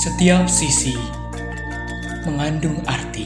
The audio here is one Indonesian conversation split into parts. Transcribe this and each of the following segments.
Setiap sisi mengandung arti.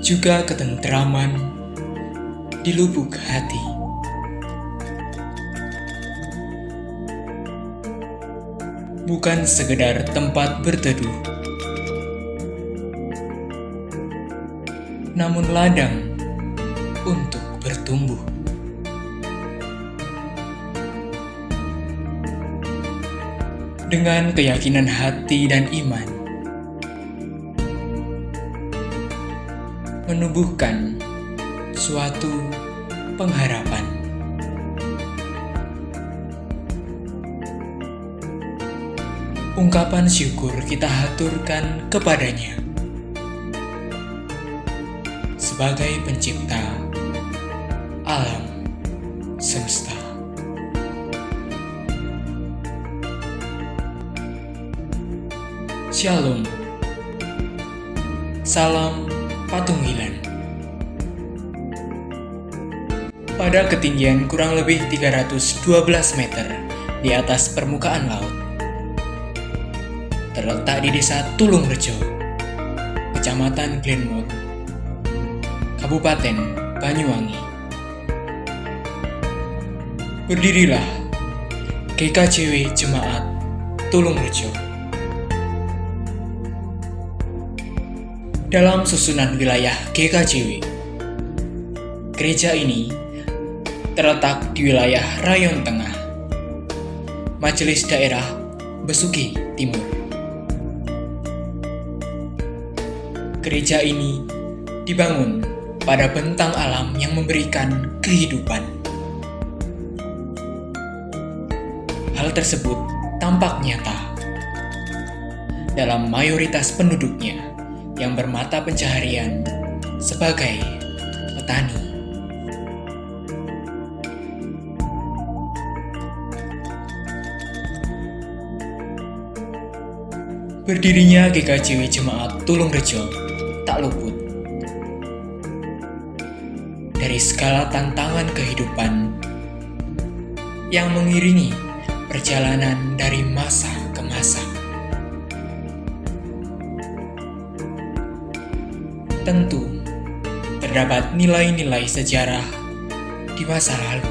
Juga ketentraman di lubuk hati. Bukan sekedar tempat berteduh, namun ladang untuk bertumbuh. Dengan keyakinan hati dan iman, menumbuhkan suatu pengharapan. Ungkapan syukur kita haturkan kepadanya sebagai pencipta alam semesta. Shalom. Salam Patunggilan. Pada ketinggian kurang lebih 312 meter di atas permukaan laut, terletak di desa Tulungrejo, Kecamatan Glenmore, Kabupaten Banyuwangi. Berdirilah GKJW Jemaat Tulungrejo. Dalam susunan wilayah GKJW, gereja ini terletak di wilayah Rayon Tengah, Majelis Daerah Besuki Timur. Gereja ini dibangun pada bentang alam yang memberikan kehidupan. Hal tersebut tampak nyata dalam mayoritas penduduknya yang bermata pencaharian sebagai petani. Berdirinya GKJW Jemaat Tulungrejo tak luput dari segala tantangan kehidupan yang mengiringi perjalanan dari masa ke masa. Tentu, terdapat nilai-nilai sejarah di masa lalu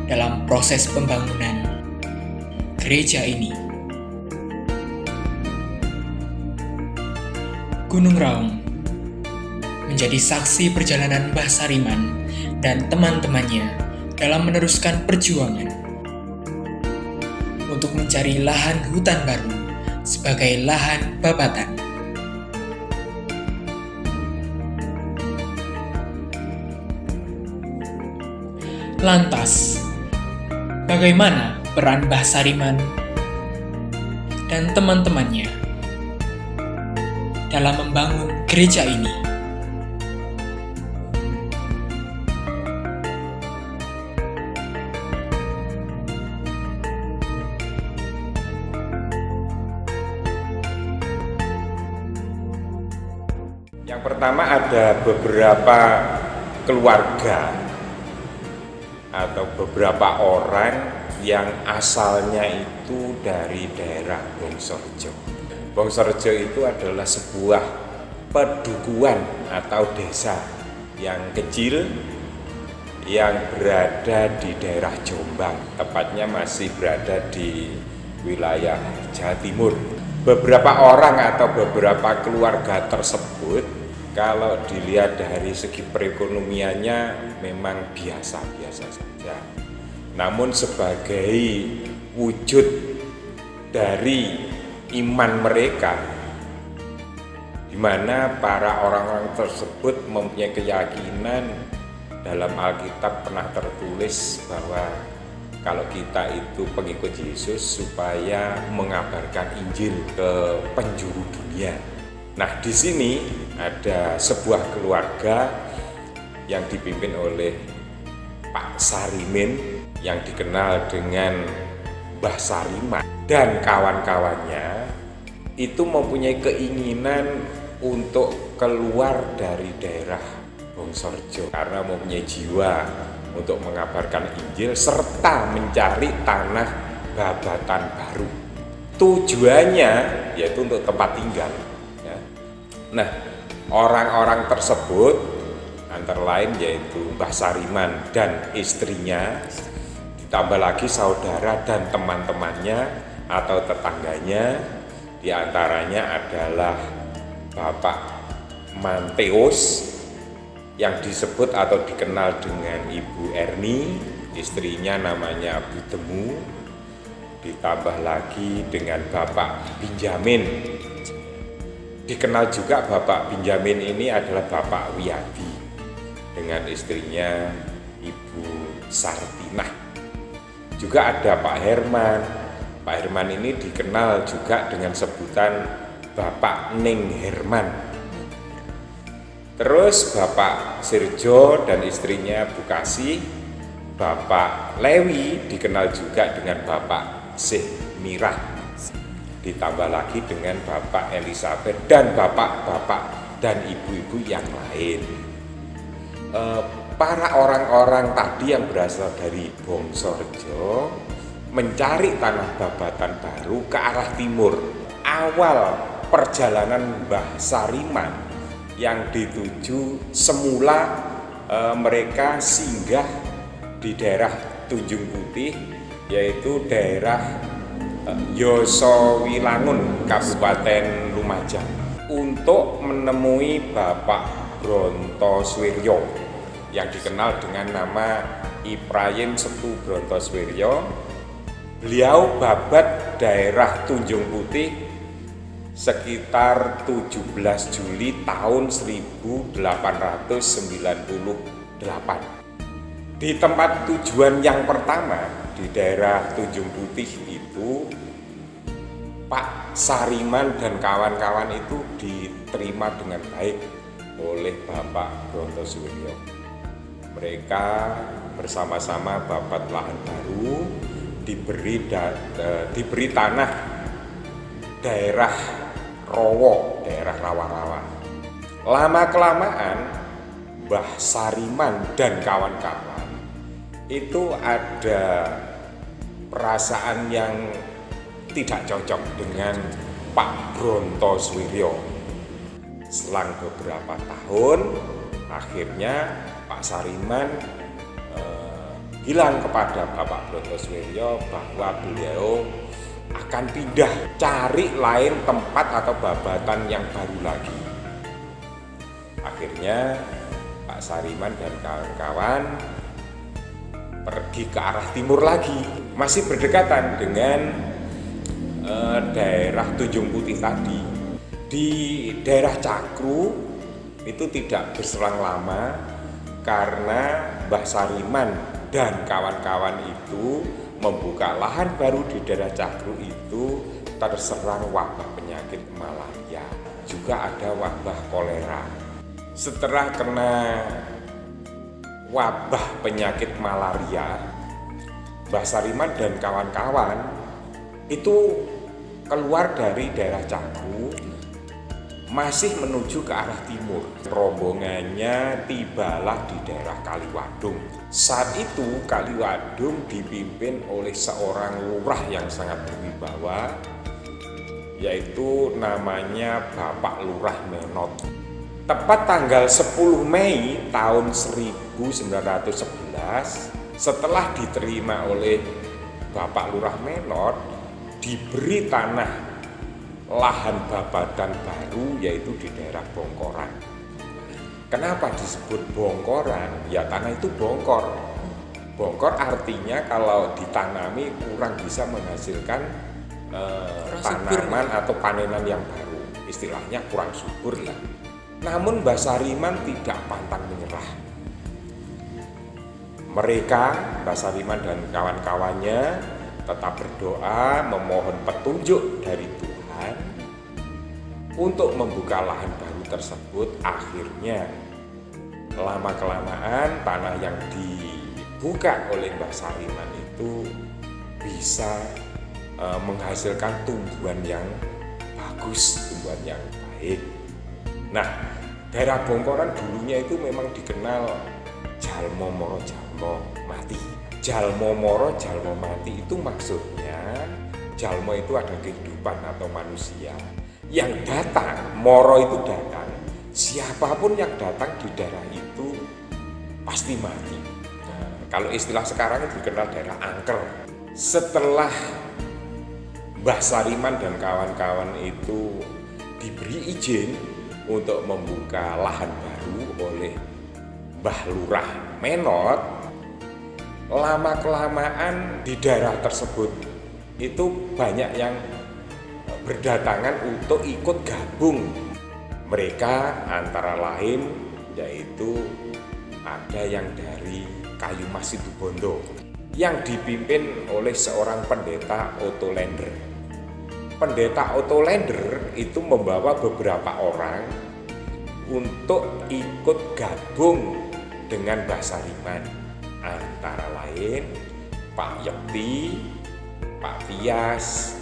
dalam proses pembangunan gereja ini. Gunung Raung menjadi saksi perjalanan Mbah Sariman dan teman-temannya dalam meneruskan perjuangan untuk mencari lahan hutan baru sebagai lahan babatan. Lantas, bagaimana peran Mbah Sariman dan teman-temannya dalam membangun gereja ini? Yang pertama, ada beberapa keluarga atau beberapa orang yang asalnya itu dari daerah Bongsorejo. Bongsorejo itu adalah sebuah pedukuhan atau desa yang kecil yang berada di daerah Jombang, tepatnya masih berada di wilayah Jawa Timur. Beberapa orang atau beberapa keluarga tersebut, kalau dilihat dari segi perekonomiannya memang biasa-biasa saja. Namun sebagai wujud dari iman mereka, di mana para orang-orang tersebut mempunyai keyakinan, dalam Alkitab pernah tertulis bahwa kalau kita itu pengikut Yesus supaya mengabarkan Injil ke penjuru dunia. Nah, di sini ada sebuah keluarga yang dipimpin oleh Pak Sarimin yang dikenal dengan Mbah Sariman dan kawan-kawannya itu mempunyai keinginan untuk keluar dari daerah Bongsorejo karena mempunyai jiwa untuk mengabarkan Injil serta mencari tanah babatan baru. Tujuannya yaitu untuk tempat tinggal. Ya. Nah, orang-orang tersebut antara lain yaitu Mbah Sariman dan istrinya, ditambah lagi saudara dan teman-temannya atau tetangganya, diantaranya adalah Bapak Manteus yang disebut atau dikenal dengan Ibu Erni, istrinya namanya Bu Temu, ditambah lagi dengan Bapak Benjamin. Dikenal juga Bapak Benjamin ini adalah Bapak Wiyadi dengan istrinya Ibu Sartinah. Juga ada Pak Herman. Pak Herman ini dikenal juga dengan sebutan Bapak Ning Herman. Terus Bapak Sirjo dan istrinya Bu Kasih, Bapak Lewi dikenal juga dengan Bapak Sih Mirah, ditambah lagi dengan Bapak Elizabeth dan bapak-bapak dan ibu-ibu yang lain. Para orang-orang tadi yang berasal dari Bongsorejo mencari tanah babatan baru ke arah timur. Awal perjalanan Mbah Sariman yang dituju semula mereka singgah di daerah Tunjung Putih, yaitu daerah Yosowilangun, Kabupaten Lumajang, untuk menemui Bapak Brontoswiryo yang dikenal dengan nama Iprayim Setu Brontoswiryo. Beliau babat daerah Tunjung Putih sekitar 17 Juli tahun 1898. Di tempat tujuan yang pertama di daerah Tunjung Putih itu, Pak Sariman dan kawan-kawan itu diterima dengan baik oleh Bapak Brontoswiryo. Mereka bersama-sama babat lahan baru, diberi tanah daerah Rowo, daerah rawa-rawa. Lama-kelamaan Mbah Sariman dan kawan-kawan itu ada perasaan yang tidak cocok dengan Pak Brontoswiryo. Selang beberapa tahun, akhirnya Pak Sariman bilang kepada Bapak Brontoswiryo bahwa beliau akan pindah, cari lain tempat atau babatan yang baru lagi. Akhirnya Pak Sariman dan kawan-kawan pergi ke arah timur lagi, masih berdekatan dengan daerah Tunjung Putih tadi. Di daerah Cakru itu tidak berselang lama karena Mbah Sariman dan kawan-kawan itu membuka lahan baru di daerah Cakru itu terserang wabah penyakit malaria, juga ada wabah kolera. Setelah kena wabah penyakit malaria, Mbah Sariman dan kawan-kawan itu keluar dari daerah Cakru, masih menuju ke arah timur. Rombongannya tibalah di daerah Kaliwadung. Saat itu Kaliwadung dipimpin oleh seorang lurah yang sangat berwibawa, yaitu namanya Bapak Lurah Menot. Tepat tanggal 10 Mei tahun 1911, setelah diterima oleh Bapak Lurah Menot, diberi tanah lahan babatan baru, yaitu di daerah Bongkoran. Kenapa disebut Bongkoran? Ya tanah itu bongkor. Bongkor artinya kalau ditanami kurang bisa menghasilkan tanaman atau panenan yang baru. Istilahnya kurang subur lah. Namun Mbah Sariman tidak pantang menyerah. Mereka, Mbah Sariman dan kawan-kawannya, tetap berdoa memohon petunjuk dari Tuhan untuk membuka lahan baru tersebut. Akhirnya lama-kelamaan tanah yang dibuka oleh Mbah Sariman itu bisa menghasilkan tumbuhan yang bagus, tumbuhan yang baik. Nah, daerah Bongkoran dulunya itu memang dikenal Jalmo Moro Jawa. jalmo mati. Jalmo moro, jalmo mati itu maksudnya jalmo itu ada kehidupan atau manusia yang datang, moro itu datang. Siapapun yang datang di daerah itu pasti mati. Nah, kalau istilah sekarang itu dikenal daerah angker. Setelah Mbah Sariman dan kawan-kawan itu diberi izin untuk membuka lahan baru oleh Mbah Lurah Menot, lama-kelamaan di daerah tersebut itu banyak yang berdatangan untuk ikut gabung. Mereka antara lain yaitu ada yang dari Kayumas Situbondo yang dipimpin oleh seorang pendeta Ottolaender. Pendeta Ottolaender itu membawa beberapa orang untuk ikut gabung dengan Mbah Sariman, antara lain Pak Yekti, Pak Tias,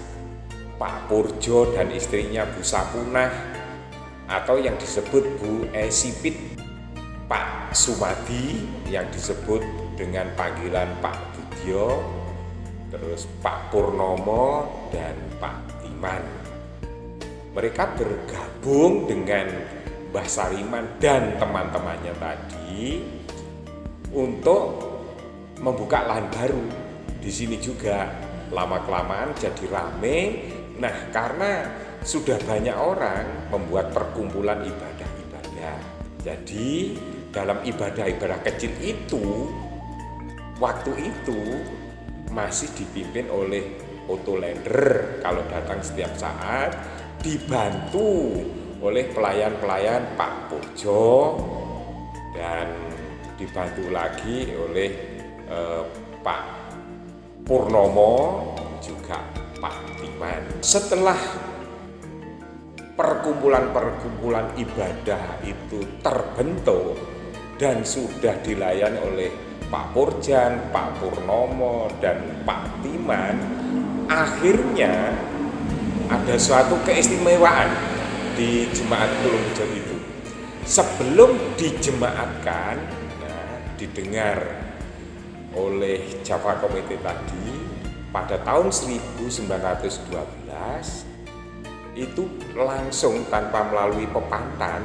Pak Purjo dan istrinya Bu Sapunah, atau yang disebut Bu Esipit, Pak Sumadi yang disebut dengan panggilan Pak Budyo, terus Pak Purnomo dan Pak Timan. Mereka bergabung dengan Mbah Sariman dan teman-temannya tadi untuk membuka lahan baru. Di sini juga lama-kelamaan jadi rame. Nah, karena sudah banyak orang membuat perkumpulan ibadah-ibadah. Jadi dalam ibadah-ibadah kecil itu, waktu itu masih dipimpin oleh Ottolaender kalau datang setiap saat, dibantu oleh pelayan-pelayan Pak Purjo dan dibantu lagi oleh Pak Purnomo juga Pak Timan. Setelah perkumpulan-perkumpulan ibadah itu terbentuk dan sudah dilayani oleh Pak Purjan, Pak Purnomo, dan Pak Timan, akhirnya ada suatu keistimewaan di Jemaat Tulungrejo itu. Sebelum dijemaatkan, didengar oleh Java Komite tadi, pada tahun 1912 itu langsung tanpa melalui pepantan,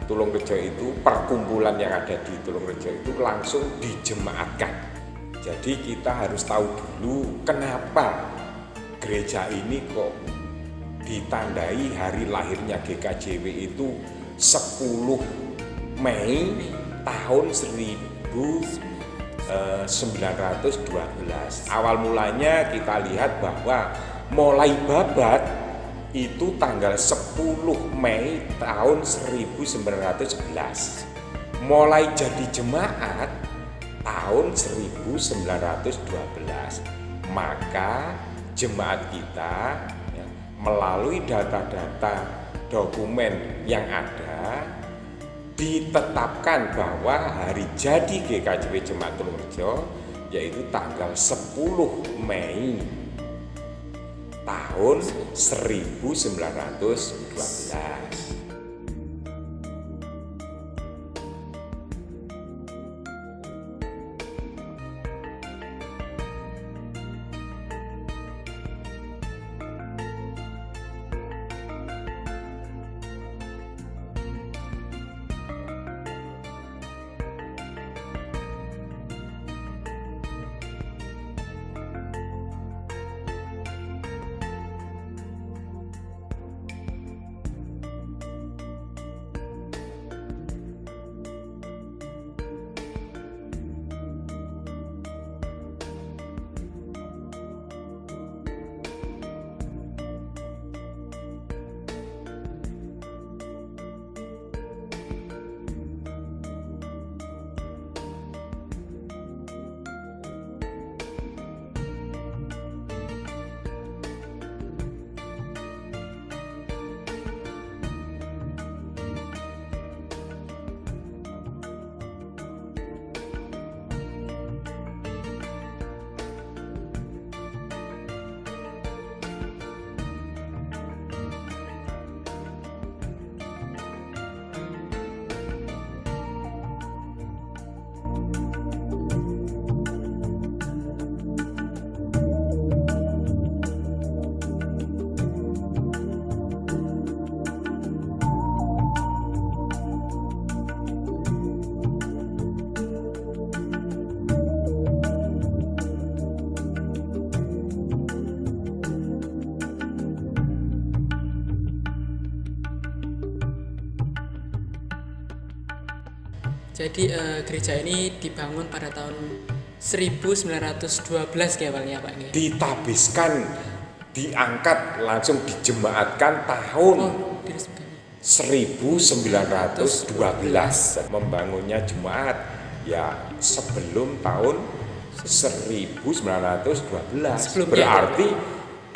Tulungrejo itu, perkumpulan yang ada di Tulungrejo itu langsung dijemaatkan. Jadi kita harus tahu dulu kenapa gereja ini kok ditandai hari lahirnya GKJW itu 10 Mei tahun 1912. Awal mulanya kita lihat bahwa mulai babat itu tanggal 10 Mei tahun 1911. Mulai jadi jemaat tahun 1912. Maka jemaat kita melalui data-data dokumen yang ada ditetapkan bahwa hari jadi GKJW Jemaat Tulungrejo yaitu tanggal 10 Mei tahun 1912. Jadi gereja ini dibangun pada tahun 1912 ya awalnya Pak ini. Ditabiskan, diangkat, langsung dijemaatkan tahun Diresmikan. 1912. Membangunnya jemaat ya sebelum tahun 1912. Sebelumnya, Berarti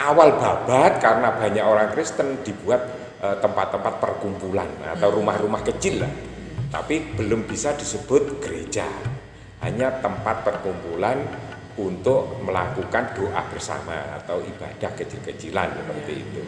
awal babat karena banyak orang Kristen dibuat tempat-tempat perkumpulan atau rumah-rumah kecil lah. Tapi belum bisa disebut gereja. Hanya tempat perkumpulan untuk melakukan doa bersama atau ibadah kecil-kecilan seperti itu.